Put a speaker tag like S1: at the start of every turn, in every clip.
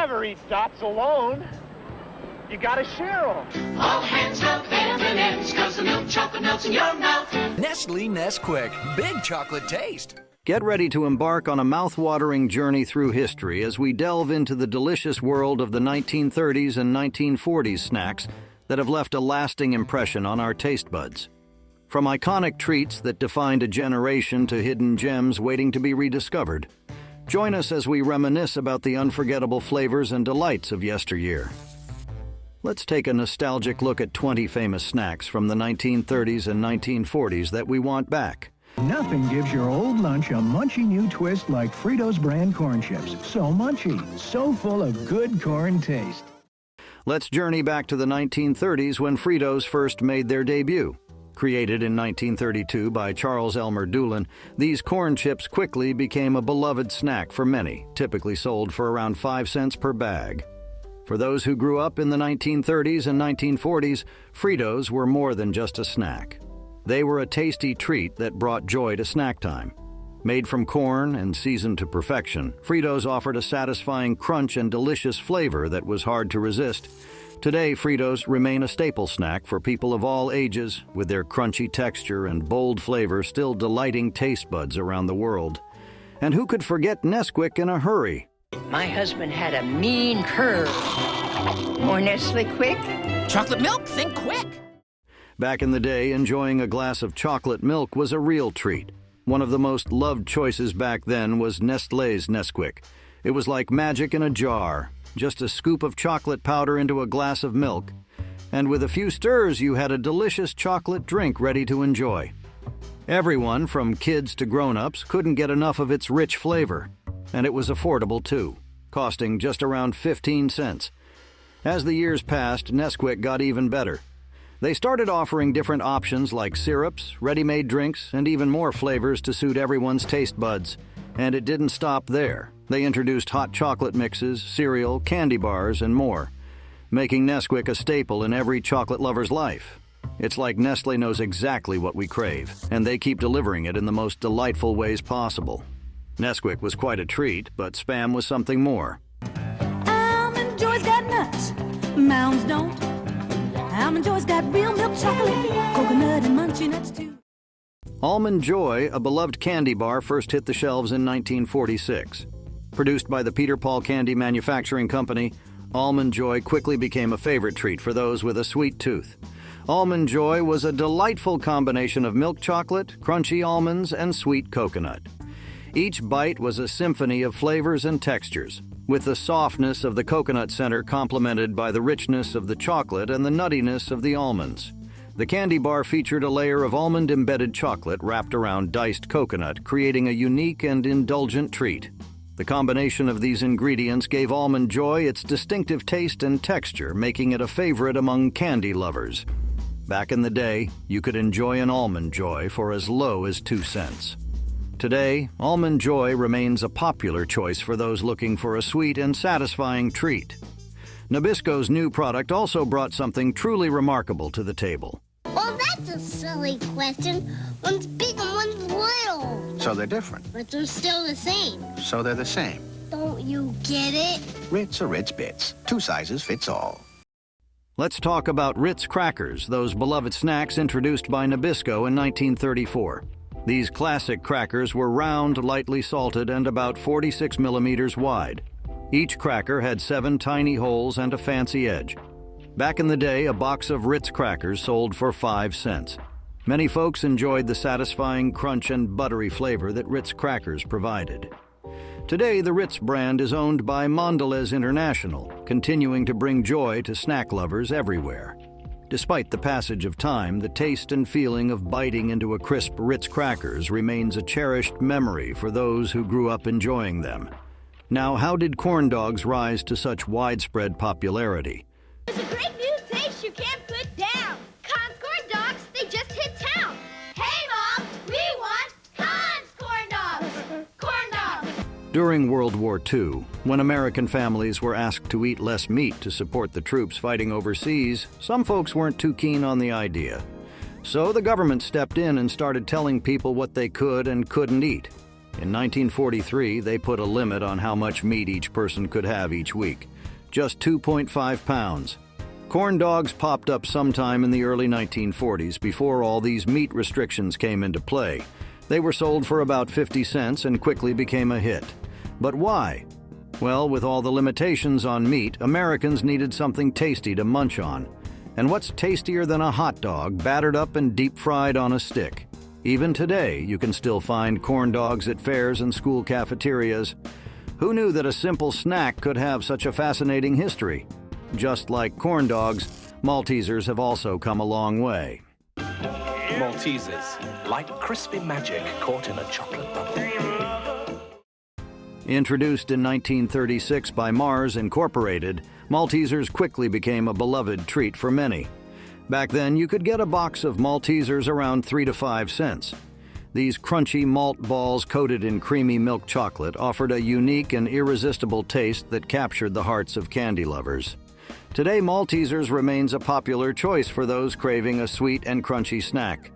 S1: never eat dots alone. You gotta share them.
S2: All hands have M&M's, 'cause the milk chocolate melts in your mouth.
S3: Nestle Nesquik, big chocolate taste.
S4: Get ready to embark on a mouth-watering journey through history as we delve into the delicious world of the 1930s and 1940s snacks that have left a lasting impression on our taste buds. From iconic treats that defined a generation to hidden gems waiting to be rediscovered, join us as we reminisce about the unforgettable flavors and delights of yesteryear. Let's take a nostalgic look at 20 famous snacks from the 1930s and 1940s that we want back.
S5: Nothing gives your old lunch a munchy new twist like Fritos brand corn chips. So munchy, so full of good corn taste.
S4: Let's journey back to the 1930s when Fritos first made their debut. Created in 1932 by Charles Elmer Doolin, these corn chips quickly became a beloved snack for many, typically sold for around 5 cents per bag. For those who grew up in the 1930s and 1940s, Fritos were more than just a snack. They were a tasty treat that brought joy to snack time. Made from corn and seasoned to perfection, Fritos offered a satisfying crunch and delicious flavor that was hard to resist. Today, Fritos remain a staple snack for people of all ages, with their crunchy texture and bold flavor still delighting taste buds around the world. And who could forget Nesquik in a hurry?
S6: My husband had a mean curve. More Nestle Quick?
S3: Chocolate milk, think quick.
S4: Back in the day, enjoying a glass of chocolate milk was a real treat. One of the most loved choices back then was Nestlé's Nesquik. It was like magic in a jar, just a scoop of chocolate powder into a glass of milk. And with a few stirs, you had a delicious chocolate drink ready to enjoy. Everyone, from kids to grown-ups, couldn't get enough of its rich flavor. And it was affordable too, costing just around 15 cents. As the years passed, Nesquik got even better. They started offering different options like syrups, ready-made drinks, and even more flavors to suit everyone's taste buds. And it didn't stop there. They introduced hot chocolate mixes, cereal, candy bars, and more, making Nesquik a staple in every chocolate lover's life. It's like Nestle knows exactly what we crave, and they keep delivering it in the most delightful ways possible. Nesquik was quite a treat, but Spam was something more.
S7: Almond Joy's got nuts, Mounds don't. Almond Joy's got real milk chocolate, coconut and munchy nuts too.
S4: Almond Joy, a beloved candy bar, first hit the shelves in 1946. Produced by the Peter Paul Candy Manufacturing Company, Almond Joy quickly became a favorite treat for those with a sweet tooth. Almond Joy was a delightful combination of milk chocolate, crunchy almonds, and sweet coconut. Each bite was a symphony of flavors and textures, with the softness of the coconut center complemented by the richness of the chocolate and the nuttiness of the almonds. The candy bar featured a layer of almond-embedded chocolate wrapped around diced coconut, creating a unique and indulgent treat. The combination of these ingredients gave Almond Joy its distinctive taste and texture, making it a favorite among candy lovers. Back in the day, you could enjoy an Almond Joy for as low as 2 cents. Today, Almond Joy remains a popular choice for those looking for a sweet and satisfying treat. Nabisco's new product also brought something truly remarkable to the table.
S8: Well, that's a silly question. One's big and one's little.
S9: So they're different.
S8: But they're still the same.
S9: So they're the same.
S8: Don't you get it?
S9: Ritz are Ritz Bits. 2 sizes fits all.
S4: Let's talk about Ritz crackers, those beloved snacks introduced by Nabisco in 1934. These classic crackers were round, lightly salted, and about 46 millimeters wide. Each cracker had 7 tiny holes and a fancy edge. Back in the day, a box of Ritz crackers sold for 5 cents. Many folks enjoyed the satisfying crunch and buttery flavor that Ritz crackers provided. Today, the Ritz brand is owned by Mondelez International, continuing to bring joy to snack lovers everywhere. Despite the passage of time, the taste and feeling of biting into a crisp Ritz crackers remains a cherished memory for those who grew up enjoying them. Now, how did corn dogs rise to such widespread popularity?
S10: It's a great new taste you can't put down. Conn's corn dogs, they just hit town. Hey, Mom, we want Conn's corn dogs. Corn dogs.
S4: During World War II, when American families were asked to eat less meat to support the troops fighting overseas, some folks weren't too keen on the idea. So the government stepped in and started telling people what they could and couldn't eat. In 1943, they put a limit on how much meat each person could have each week, just 2.5 pounds. Corn dogs popped up sometime in the early 1940s before all these meat restrictions came into play. They were sold for about 50 cents and quickly became a hit. But why? Well, with all the limitations on meat, Americans needed something tasty to munch on. And what's tastier than a hot dog battered up and deep-fried on a stick? Even today, you can still find corn dogs at fairs and school cafeterias. Who knew that a simple snack could have such a fascinating history? Just like corn dogs, Maltesers have also come a long way.
S11: Maltesers, like crispy magic caught in a chocolate bubble.
S4: Introduced in 1936 by Mars Incorporated, Maltesers quickly became a beloved treat for many. Back then, you could get a box of Maltesers around 3 to 5 cents. These crunchy malt balls coated in creamy milk chocolate offered a unique and irresistible taste that captured the hearts of candy lovers. Today, Maltesers remains a popular choice for those craving a sweet and crunchy snack.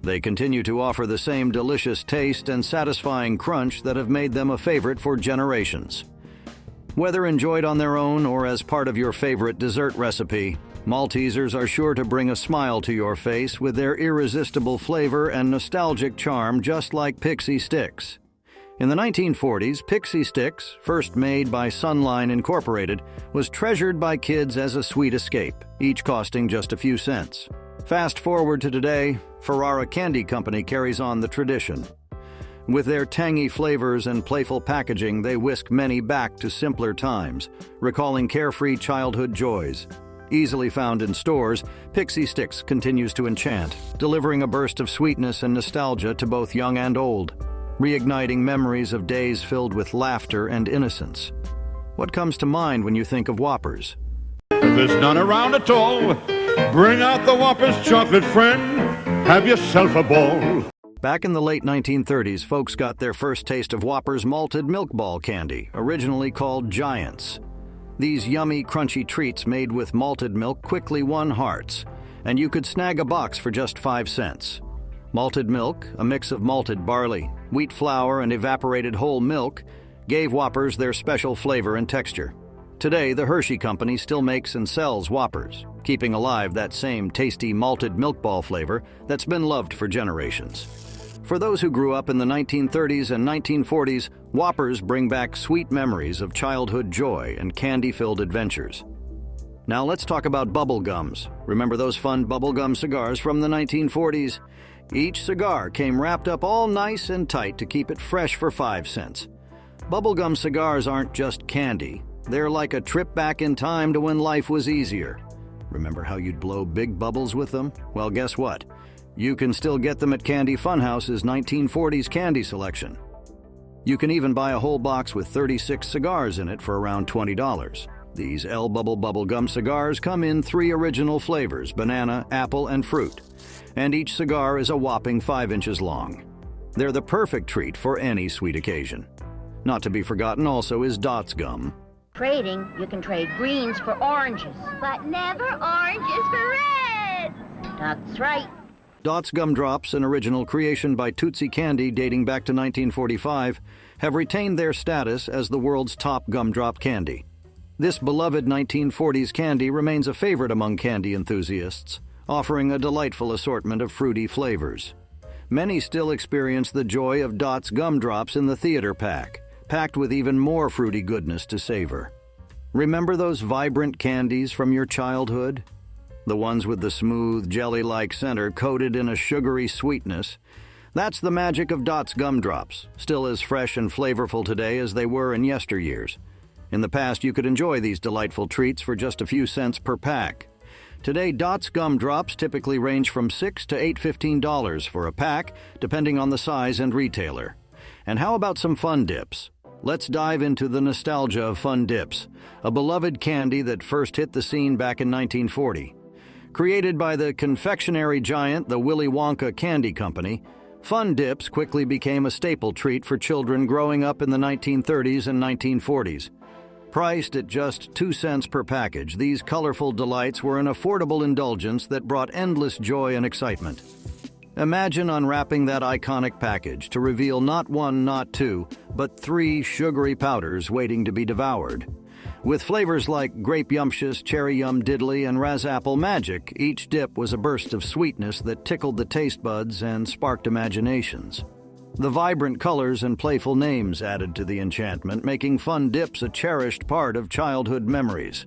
S4: They continue to offer the same delicious taste and satisfying crunch that have made them a favorite for generations. Whether enjoyed on their own or as part of your favorite dessert recipe, Maltesers are sure to bring a smile to your face with their irresistible flavor and nostalgic charm, just like Pixie Sticks. In the 1940s, Pixie Sticks, first made by Sunline Incorporated, was treasured by kids as a sweet escape, each costing just a few cents. Fast forward to today, Ferrara Candy Company carries on the tradition. With their tangy flavors and playful packaging, they whisk many back to simpler times, recalling carefree childhood joys. Easily found in stores, Pixie Sticks continues to enchant, delivering a burst of sweetness and nostalgia to both young and old, reigniting memories of days filled with laughter and innocence. What comes to mind when you think of Whoppers?
S12: If there's none around at all, bring out the Whoppers, chocolate friend. Have yourself a ball.
S4: Back in the late 1930s, folks got their first taste of Whoppers malted milk ball candy, originally called Giants. These yummy, crunchy treats made with malted milk quickly won hearts, and you could snag a box for just 5 cents. Malted milk, a mix of malted barley, wheat flour, and evaporated whole milk, gave Whoppers their special flavor and texture. Today, the Hershey Company still makes and sells Whoppers, keeping alive that same tasty malted milk ball flavor that's been loved for generations. For those who grew up in the 1930s and 1940s, Whoppers bring back sweet memories of childhood joy and candy-filled adventures. Now let's talk about bubble gums. Remember those fun bubblegum cigars from the 1940s? Each cigar came wrapped up all nice and tight to keep it fresh for 5 cents. Bubblegum cigars aren't just candy. They're like a trip back in time to when life was easier. Remember how you'd blow big bubbles with them? Well, guess what? You can still get them at Candy Funhouse's 1940s candy selection. You can even buy a whole box with 36 cigars in it for around $20. These El Bubble Bubble Gum cigars come in 3 original flavors: banana, apple, and fruit. And each cigar is a whopping 5 inches long. They're the perfect treat for any sweet occasion. Not to be forgotten also is Dots Gum.
S6: Trading, you can trade greens for oranges.
S10: But never oranges for reds.
S6: That's right.
S4: Dots Gumdrops, an original creation by Tootsie Candy dating back to 1945, have retained their status as the world's top gumdrop candy. This beloved 1940s candy remains a favorite among candy enthusiasts, offering a delightful assortment of fruity flavors. Many still experience the joy of Dots Gumdrops in the theater pack, packed with even more fruity goodness to savor. Remember those vibrant candies from your childhood? The ones with the smooth, jelly-like center coated in a sugary sweetness. That's the magic of Dots Gumdrops, still as fresh and flavorful today as they were in yesteryears. In the past, you could enjoy these delightful treats for just a few cents per pack. Today, Dots Gumdrops typically range from $6 to $8.15 for a pack, depending on the size and retailer. And how about some Fun Dips? Let's dive into the nostalgia of Fun Dips, a beloved candy that first hit the scene back in 1940. Created by the confectionery giant, the Willy Wonka Candy Company, Fun Dips quickly became a staple treat for children growing up in the 1930s and 1940s. Priced at just 2 cents per package, these colorful delights were an affordable indulgence that brought endless joy and excitement. Imagine unwrapping that iconic package to reveal not one, not two, but 3 sugary powders waiting to be devoured. With flavors like Grape Yumptious, Cherry Yum Diddly, and Razapple Magic, each dip was a burst of sweetness that tickled the taste buds and sparked imaginations. The vibrant colors and playful names added to the enchantment, making Fun Dips a cherished part of childhood memories.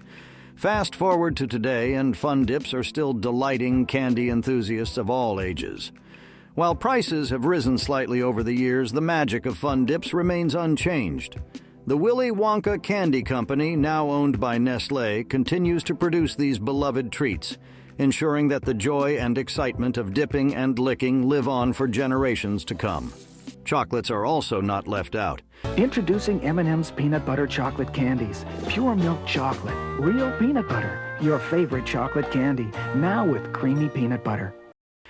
S4: Fast forward to today, and Fun Dips are still delighting candy enthusiasts of all ages. While prices have risen slightly over the years, the magic of Fun Dips remains unchanged. The Willy Wonka Candy Company, now owned by Nestlé, continues to produce these beloved treats, ensuring that the joy and excitement of dipping and licking live on for generations to come. Chocolates are also not left out.
S13: Introducing M&M's Peanut Butter Chocolate Candies. Pure milk chocolate, real peanut butter. Your favorite chocolate candy, now with creamy peanut butter.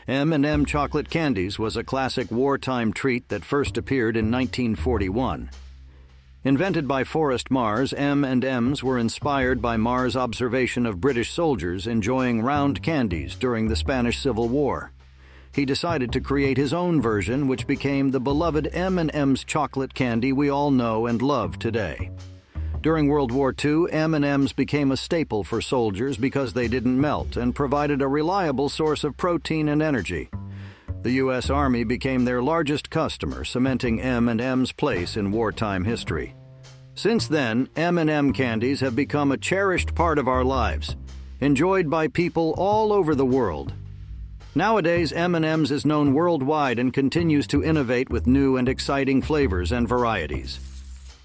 S4: M&M Chocolate Candies was a classic wartime treat that first appeared in 1941. Invented by Forrest Mars, M&Ms were inspired by Mars' observation of British soldiers enjoying round candies during the Spanish Civil War. He decided to create his own version, which became the beloved M&M's chocolate candy we all know and love today. During World War II, M&Ms became a staple for soldiers because they didn't melt and provided a reliable source of protein and energy. The U.S. Army became their largest customer, cementing M&M's place in wartime history. Since then, M&M candies have become a cherished part of our lives, enjoyed by people all over the world. Nowadays, M&M's is known worldwide and continues to innovate with new and exciting flavors and varieties.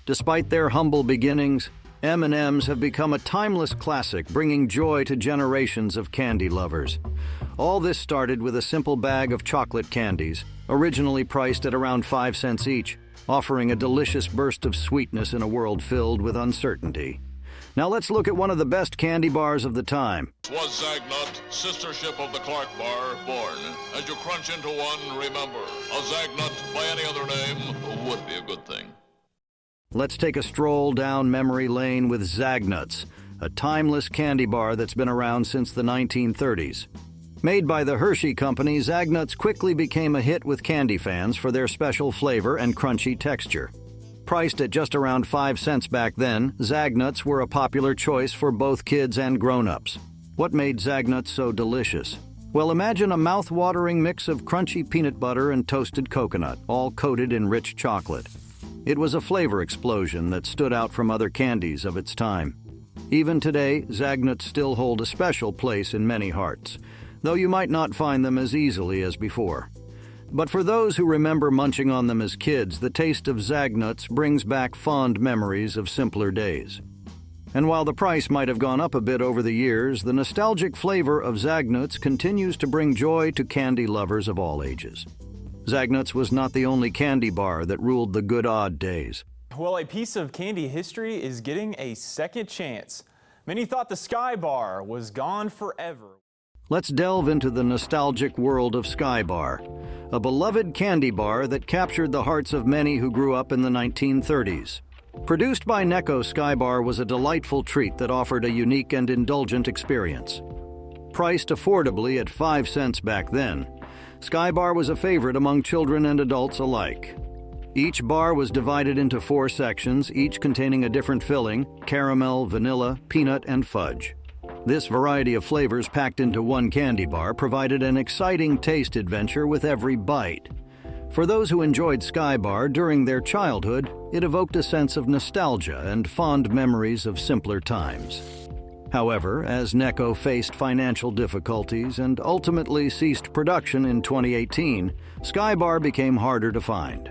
S4: Despite their humble beginnings, M&M's have become a timeless classic, bringing joy to generations of candy lovers. All this started with a simple bag of chocolate candies, originally priced at around 5 cents each, offering a delicious burst of sweetness in a world filled with uncertainty. Now let's look at one of the best candy bars of the time.
S14: Was Zagnut, sister ship of the Clark bar, born? As you crunch into one, remember, a Zagnut by any other name would be a good thing.
S4: Let's take a stroll down memory lane with Zagnuts, a timeless candy bar that's been around since the 1930s. Made by the Hershey Company, Zagnuts quickly became a hit with candy fans for their special flavor and crunchy texture. Priced at just around 5 cents back then, Zagnuts were a popular choice for both kids and grown-ups. What made Zagnuts so delicious? Well, imagine a mouth-watering mix of crunchy peanut butter and toasted coconut, all coated in rich chocolate. It was a flavor explosion that stood out from other candies of its time. Even today, Zagnuts still hold a special place in many hearts, though you might not find them as easily as before. But for those who remember munching on them as kids, the taste of Zagnuts brings back fond memories of simpler days. And while the price might have gone up a bit over the years, the nostalgic flavor of Zagnuts continues to bring joy to candy lovers of all ages. Zagnuts was not the only candy bar that ruled the good odd days.
S15: Well, a piece of candy history is getting a second chance. Many thought the Sky Bar was gone forever.
S4: Let's delve into the nostalgic world of Sky Bar, a beloved candy bar that captured the hearts of many who grew up in the 1930s. Produced by Necco, Sky Bar was a delightful treat that offered a unique and indulgent experience. Priced affordably at 5 cents back then, Sky Bar was a favorite among children and adults alike. Each bar was divided into 4 sections, each containing a different filling: caramel, vanilla, peanut, and fudge. This variety of flavors packed into one candy bar provided an exciting taste adventure with every bite. For those who enjoyed Sky Bar during their childhood, it evoked a sense of nostalgia and fond memories of simpler times. However, as Necco faced financial difficulties and ultimately ceased production in 2018, Sky Bar became harder to find.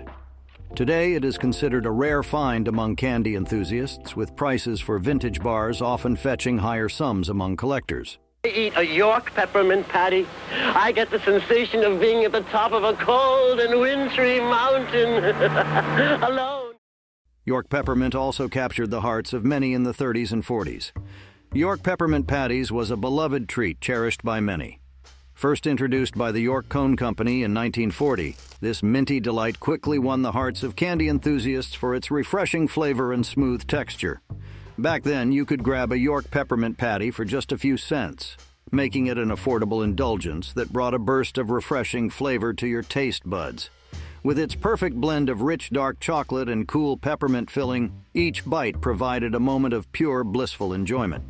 S4: Today, it is considered a rare find among candy enthusiasts, with prices for vintage bars often fetching higher sums among collectors.
S16: I eat a York peppermint patty, I get the sensation of being at the top of a cold and wintry mountain alone.
S4: York peppermint also captured the hearts of many in the 30s and 40s. York peppermint patties was a beloved treat cherished by many. First introduced by the York Cone Company in 1940, this minty delight quickly won the hearts of candy enthusiasts for its refreshing flavor and smooth texture. Back then, you could grab a York peppermint patty for just a few cents. making it an affordable indulgence that brought a burst of refreshing flavor to your taste buds. With its perfect blend of rich dark chocolate and cool peppermint filling, each bite provided a moment of pure blissful enjoyment.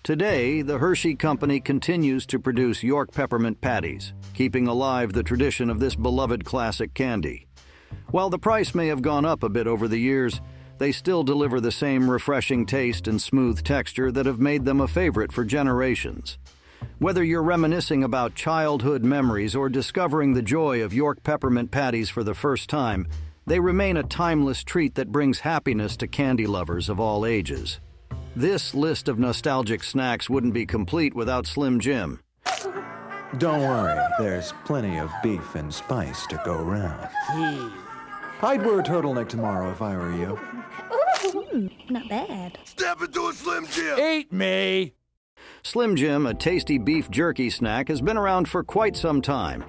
S4: Today, the Hershey Company continues to produce York peppermint patties, keeping alive the tradition of this beloved classic candy. While the price may have gone up a bit over the years, they still deliver the same refreshing taste and smooth texture that have made them a favorite for generations. Whether you're reminiscing about childhood memories or discovering the joy of York peppermint patties for the first time, they remain a timeless treat that brings happiness to candy lovers of all ages. This list of nostalgic snacks wouldn't be complete without Slim Jim.
S17: Don't worry, there's plenty of beef and spice to go around. I'd wear a turtleneck tomorrow if I were you.
S7: Ooh, not bad.
S18: Step into a Slim Jim!
S17: Eat me!
S4: Slim Jim, a tasty beef jerky snack, has been around for quite some time.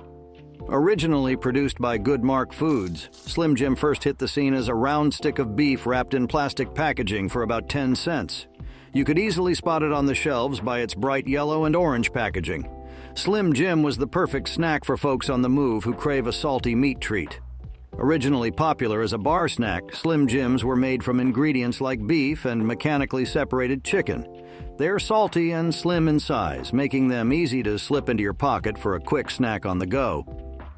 S4: Originally produced by Goodmark Foods, Slim Jim first hit the scene as a round stick of beef wrapped in plastic packaging for about 10 cents. You could easily spot it on the shelves by its bright yellow and orange packaging. Slim Jim was the perfect snack for folks on the move who crave a salty meat treat. Originally popular as a bar snack, Slim Jims were made from ingredients like beef and mechanically separated chicken. They're salty and slim in size, making them easy to slip into your pocket for a quick snack on the go.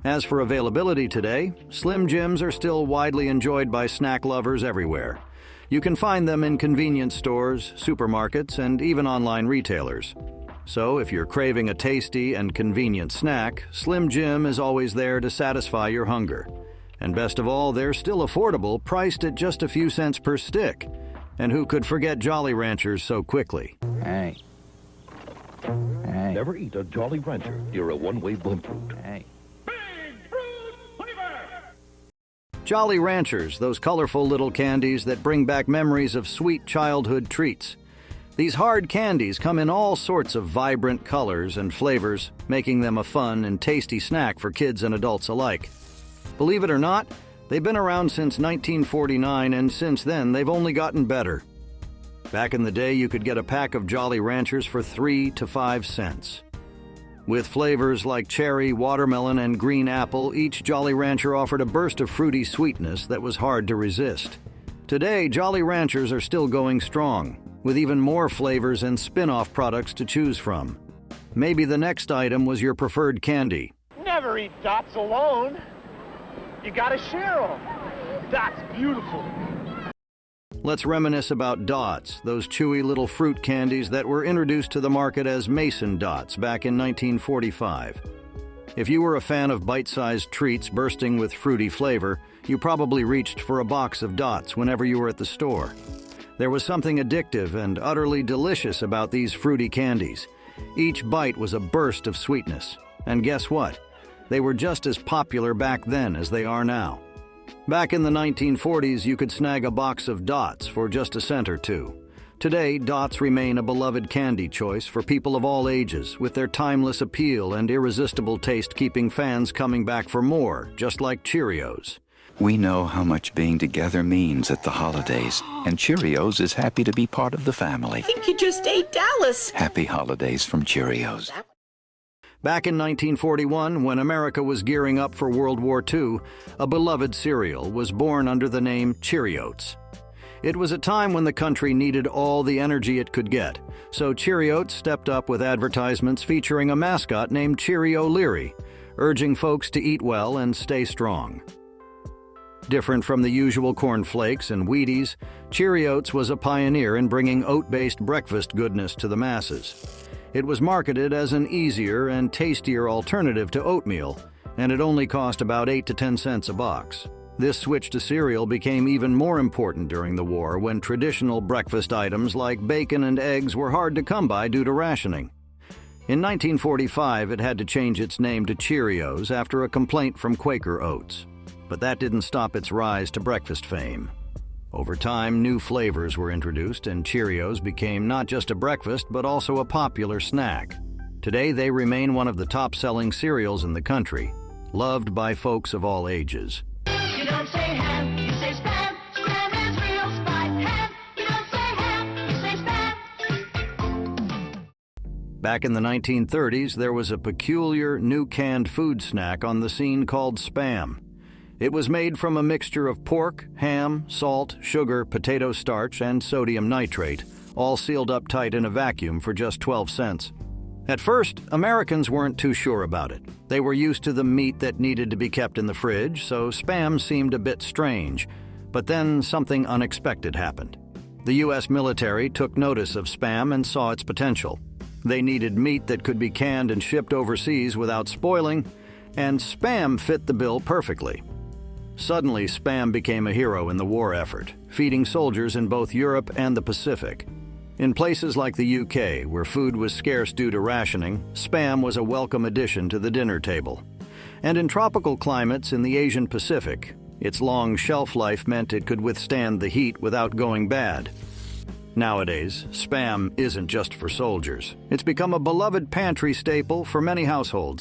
S4: As for availability today, Slim Jims are still widely enjoyed by snack lovers everywhere. You can find them in convenience stores, supermarkets, and even online retailers. So if you're craving a tasty and convenient snack, Slim Jim is always there to satisfy your hunger. And best of all, they're still affordable, priced at just a few cents per stick. And who could forget Jolly Ranchers so quickly?
S17: Hey.
S18: Never eat a Jolly Rancher. You're a one-way blimp fruit.
S17: Hey.
S4: Jolly Ranchers, those colorful little candies that bring back memories of sweet childhood treats. These hard candies come in all sorts of vibrant colors and flavors, making them a fun and tasty snack for kids and adults alike. Believe it or not, they've been around since 1949, and since then they've only gotten better. Back in the day, you could get a pack of Jolly Ranchers for 3 to 5 cents. With flavors like cherry, watermelon, and green apple, each Jolly Rancher offered a burst of fruity sweetness that was hard to resist. Today, Jolly Ranchers are still going strong, with even more flavors and spin-off products to choose from. Maybe the next item was your preferred candy.
S1: Never eat dots alone. You gotta share them. Dots beautiful.
S4: Let's reminisce about Dots, those chewy little fruit candies that were introduced to the market as Mason Dots back in 1945. If you were a fan of bite-sized treats bursting with fruity flavor, you probably reached for a box of Dots whenever you were at the store. There was something addictive and utterly delicious about these fruity candies. Each bite was a burst of sweetness. And guess what? They were just as popular back then as they are now. Back in the 1940s, you could snag a box of Dots for just a cent or two. Today, Dots remain a beloved candy choice for people of all ages, with their timeless appeal and irresistible taste keeping fans coming back for more, just like Cheerios.
S19: We know how much being together means at the holidays, and Cheerios is happy to be part of the family.
S6: I think you just ate Dallas.
S19: Happy holidays from Cheerios.
S4: Back in 1941, when America was gearing up for World War II, a beloved cereal was born under the name Cheerios. It was a time when the country needed all the energy it could get, so Cheerios stepped up with advertisements featuring a mascot named Cheerio Leary, urging folks to eat well and stay strong. Different from the usual corn flakes and Wheaties, Cheerios was a pioneer in bringing oat-based breakfast goodness to the masses. It was marketed as an easier and tastier alternative to oatmeal, and it only cost about 8 to 10 cents a box. This switch to cereal became even more important during the war, when traditional breakfast items like bacon and eggs were hard to come by due to rationing. In 1945, it had to change its name to Cheerios after a complaint from Quaker Oats. But that didn't stop its rise to breakfast fame. Over time, new flavors were introduced, and Cheerios became not just a breakfast, but also a popular snack. Today, they remain one of the top-selling cereals in the country, loved by folks of all ages.
S2: You don't say ham, you say spam. Spam is real spice. Ham, you don't say ham, you say spam.
S4: Back in the 1930s, there was a peculiar new canned food snack on the scene called Spam. It was made from a mixture of pork, ham, salt, sugar, potato starch, and sodium nitrate, all sealed up tight in a vacuum for just 12 cents. At first, Americans weren't too sure about it. They were used to the meat that needed to be kept in the fridge, so Spam seemed a bit strange. But then something unexpected happened. The U.S. military took notice of Spam and saw its potential. They needed meat that could be canned and shipped overseas without spoiling, and Spam fit the bill perfectly. Suddenly, Spam became a hero in the war effort, feeding soldiers in both Europe and the Pacific. In places like the UK, where food was scarce due to rationing, Spam was a welcome addition to the dinner table. And in tropical climates in the Asian Pacific, its long shelf life meant it could withstand the heat without going bad. Nowadays, Spam isn't just for soldiers. It's become a beloved pantry staple for many households.